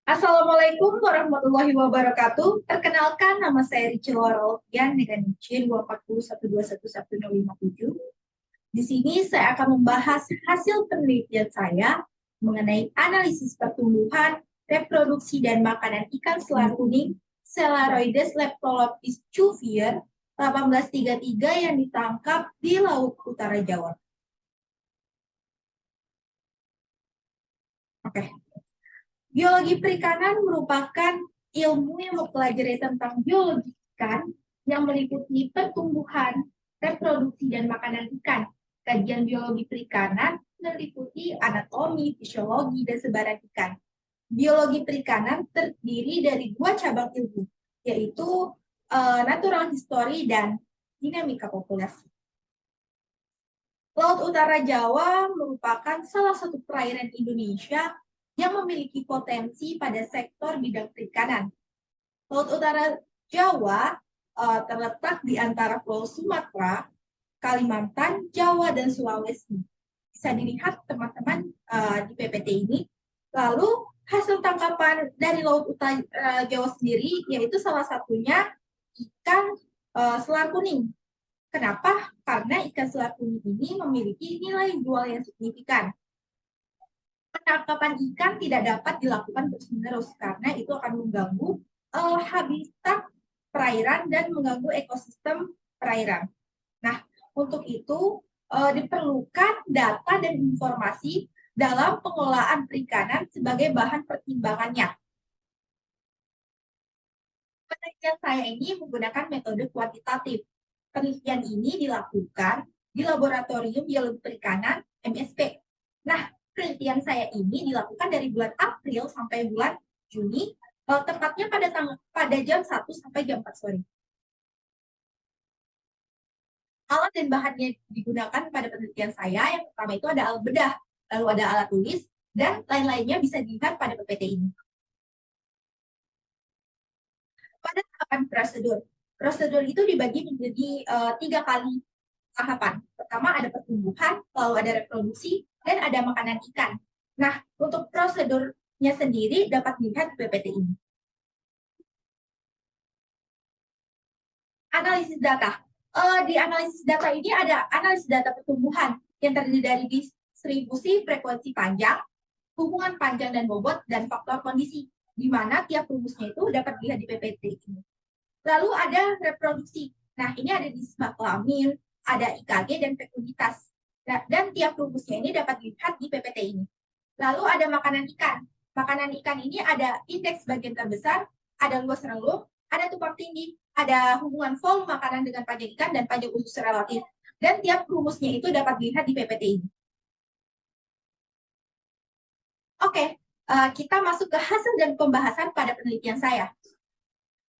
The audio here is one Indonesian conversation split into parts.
Assalamualaikum warahmatullahi wabarakatuh. Perkenalkan, nama saya Richel Alfian dengan NIM 24112111057. Di sini saya akan membahas hasil penelitian saya mengenai analisis pertumbuhan, reproduksi, dan makanan ikan selar kuning Celaroides leptolopis cuvier 1833 yang ditangkap di Laut Utara Jawa. Oke. Biologi perikanan merupakan ilmu yang mempelajari tentang biologi ikan yang meliputi pertumbuhan, reproduksi, dan makanan ikan. Kajian biologi perikanan meliputi anatomi, fisiologi, dan sebaran ikan. Biologi perikanan terdiri dari dua cabang ilmu, yaitu natural history dan dinamika populasi. Laut Utara Jawa merupakan salah satu perairan Indonesia yang memiliki potensi pada sektor bidang perikanan. Laut Utara Jawa terletak di antara Pulau Sumatera, Kalimantan, Jawa, dan Sulawesi. Bisa dilihat teman-teman di PPT ini. Lalu hasil tangkapan dari Laut Utara Jawa sendiri yaitu salah satunya ikan selar kuning. Kenapa? Karena ikan selar kuning ini memiliki nilai jual yang signifikan. Penangkapan ikan tidak dapat dilakukan terus-menerus karena itu akan mengganggu habitat perairan dan mengganggu ekosistem perairan. Nah, untuk itu diperlukan data dan informasi dalam pengelolaan perikanan sebagai bahan pertimbangannya. Penelitian saya ini menggunakan metode kuantitatif. Penelitian ini dilakukan di Laboratorium Biologi Perikanan MSP. Nah, penelitian saya ini dilakukan dari bulan April sampai bulan Juni, tepatnya pada jam 1 sampai jam 4 sore. Alat dan bahannya digunakan pada penelitian saya, yang pertama itu ada alat bedah, lalu ada alat tulis, dan lain-lainnya bisa dilihat pada PPT ini. Pada tahapan prosedur, prosedur itu dibagi menjadi 3 kali tahapan. Pertama ada pertumbuhan, lalu ada reproduksi, dan ada makanan ikan. Nah, untuk prosedurnya sendiri dapat dilihat di PPT ini. Analisis data. Di analisis data ini ada analisis data pertumbuhan yang terdiri dari distribusi frekuensi panjang, hubungan panjang dan bobot, dan faktor kondisi, di mana tiap rumusnya itu dapat dilihat di PPT ini. Lalu ada reproduksi. Nah, ini ada di kelamin, ada IKG dan fekuliditas. Dan tiap rumusnya ini dapat dilihat di PPT ini. Lalu ada makanan ikan. Makanan ikan ini ada indeks bagian terbesar, ada luas relung, ada tumpang tindih, ada hubungan volume makanan dengan panjang ikan dan panjang usus relatif. Dan tiap rumusnya itu dapat dilihat di PPT ini. Oke, kita masuk ke hasil dan pembahasan pada penelitian saya.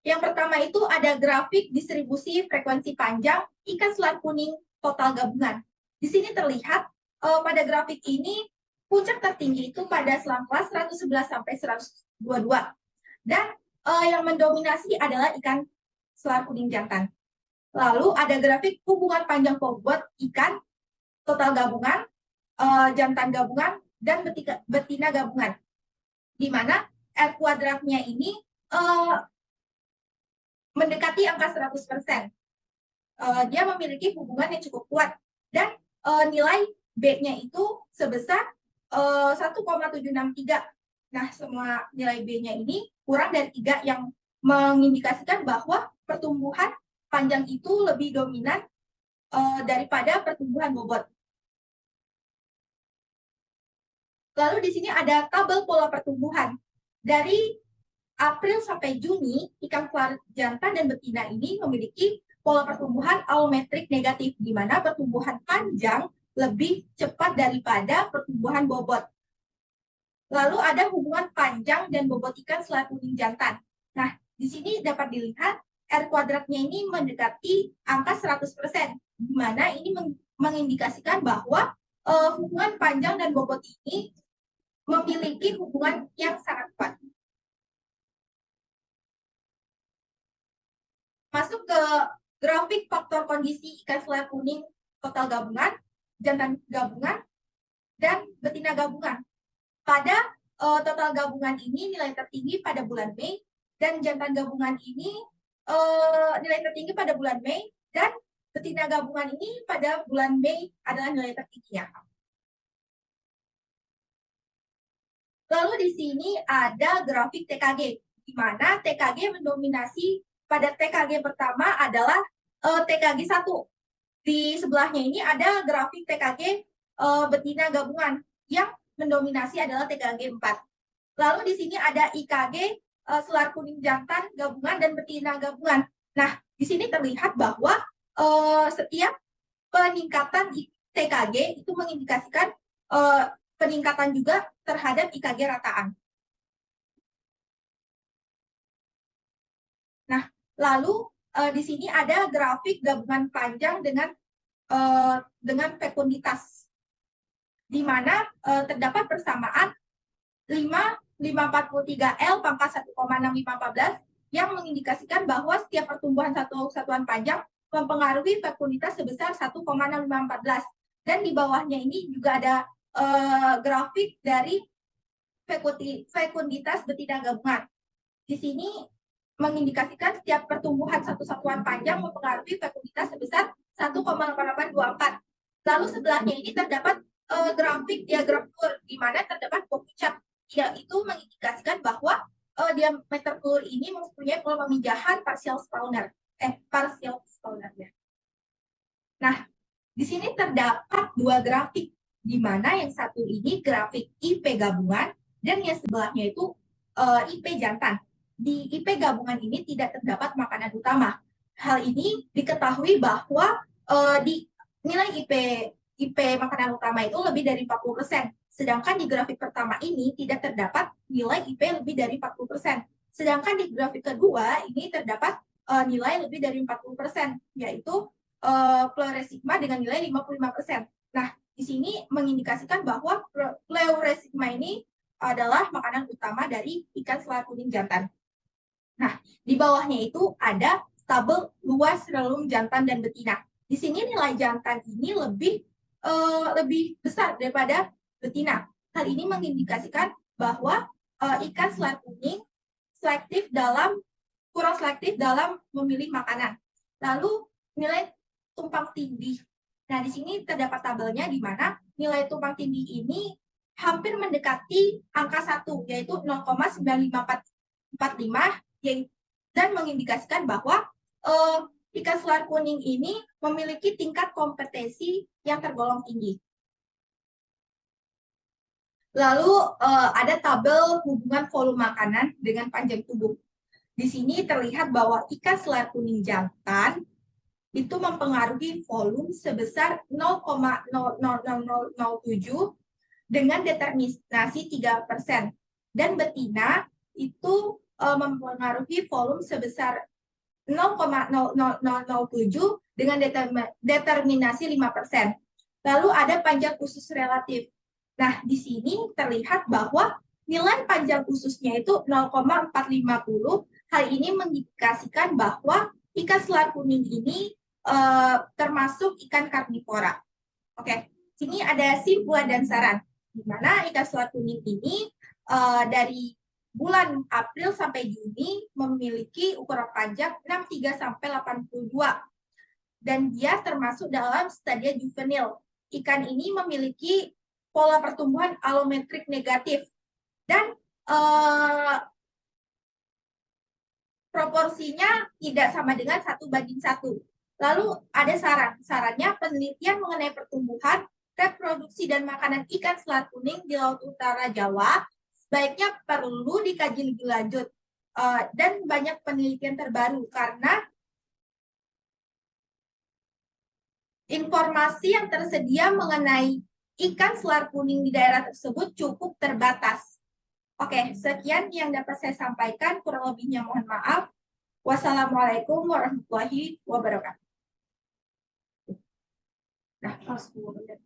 Yang pertama itu ada grafik distribusi frekuensi panjang ikan selar kuning total gabungan. Di sini terlihat pada grafik ini puncak tertinggi itu pada selang kelas 111 sampai 122. Dan yang mendominasi adalah ikan selar kuning jantan. Lalu ada grafik hubungan panjang bobot ikan total gabungan, jantan gabungan, dan betina gabungan. Di mana R kuadratnya ini mendekati angka 100%. Dia memiliki hubungan yang cukup kuat dan nilai B-nya itu sebesar 1,763. Nah, semua nilai B-nya ini kurang dari 3 yang mengindikasikan bahwa pertumbuhan panjang itu lebih dominan daripada pertumbuhan bobot. Lalu di sini ada tabel pola pertumbuhan. Dari April sampai Juni, ikan selar jantan dan betina ini memiliki pola pertumbuhan alometrik negatif, di mana pertumbuhan panjang lebih cepat daripada pertumbuhan bobot. Lalu ada hubungan panjang dan bobot ikan selar kuning jantan. Nah, di sini dapat dilihat R kuadratnya ini mendekati angka 100%, di mana ini mengindikasikan bahwa hubungan panjang dan bobot ini memiliki hubungan yang sangat kuat. Masuk ke grafik faktor kondisi ikan selar kuning total gabungan, jantan gabungan, dan betina gabungan. Pada total gabungan ini nilai tertinggi pada bulan Mei, dan jantan gabungan ini nilai tertinggi pada bulan Mei, dan betina gabungan ini pada bulan Mei adalah nilai tertingginya. Lalu di sini ada grafik TKG, di mana TKG mendominasi pada TKG pertama adalah TKG 1. Di sebelahnya ini ada grafik TKG betina gabungan yang mendominasi adalah TKG 4. Lalu di sini ada IKG selar kuning jantan gabungan dan betina gabungan. Nah, di sini terlihat bahwa setiap peningkatan TKG itu mengindikasikan peningkatan juga terhadap IKG rataan. Nah, lalu di sini ada grafik gabungan panjang dengan fekunditas, di mana terdapat persamaan 5,543L pangkat 1,6514 yang mengindikasikan bahwa setiap pertumbuhan satu satuan panjang mempengaruhi fekunditas sebesar 1,6514. Dan di bawahnya ini juga ada grafik dari fekunditas betina gabungan. Di sini mengindikasikan setiap pertumbuhan satu satuan panjang mempengaruhi fekunditas sebesar 1,8824. Lalu sebelahnya ini terdapat grafik diagram Tur, di mana terdapat puncak, yaitu mengindikasikan bahwa diameter telur ini mempunyai pola pemijahan partial spawner. Nah, di sini terdapat dua grafik, di mana yang satu ini grafik IP gabungan dan yang sebelahnya itu IP jantan. Di IP gabungan ini tidak terdapat makanan utama. Hal ini diketahui bahwa di nilai IP makanan utama itu lebih dari 40%. Sedangkan di grafik pertama ini tidak terdapat nilai IP lebih dari 40%. Sedangkan di grafik kedua ini terdapat nilai lebih dari 40%, yaitu pleuresigma dengan nilai 55%. Nah, di sini mengindikasikan bahwa pleuresigma ini adalah makanan utama dari ikan selar kuning jantan. Nah, di bawahnya itu ada tabel luas relum jantan dan betina. Di sini nilai jantan ini lebih besar daripada betina. Hal ini mengindikasikan bahwa ikan selar kuning kurang selektif dalam memilih makanan. Lalu nilai tumpang tindih. Nah, di sini terdapat tabelnya di mana nilai tumpang tindih ini hampir mendekati angka 1, yaitu 0,95445, dan mengindikasikan bahwa ikan selar kuning ini memiliki tingkat kompetensi yang tergolong tinggi. Lalu ada tabel hubungan volume makanan dengan panjang tubuh. Di sini terlihat bahwa ikan selar kuning jantan itu mempengaruhi volume sebesar 0,00007 dengan determinasi 3%. Dan betina itu mempengaruhi volume sebesar 0,00007 dengan determinasi 5%. Lalu ada panjang usus relatif. Nah, di sini terlihat bahwa nilai panjang ususnya itu 0,450. Hal ini mengindikasikan bahwa ikan selar kuning ini termasuk ikan karnivora. Oke, sini ada simpulan dan saran, di mana ikan selar kuning ini dari bulan April sampai Juni memiliki ukuran panjang 63 sampai 82, dan dia termasuk dalam stadia juvenil. Ikan ini memiliki pola pertumbuhan alometrik negatif dan proporsinya tidak sama dengan 1:1. Lalu ada sarannya penelitian mengenai pertumbuhan, reproduksi dan makanan ikan selar kuning di Laut Utara Jawa sebaiknya perlu dikaji lebih lanjut dan banyak penelitian terbaru, karena informasi yang tersedia mengenai ikan selar kuning di daerah tersebut cukup terbatas. Oke, sekian yang dapat saya sampaikan, kurang lebihnya mohon maaf. Wassalamualaikum warahmatullahi wabarakatuh. Nah, 10 menit.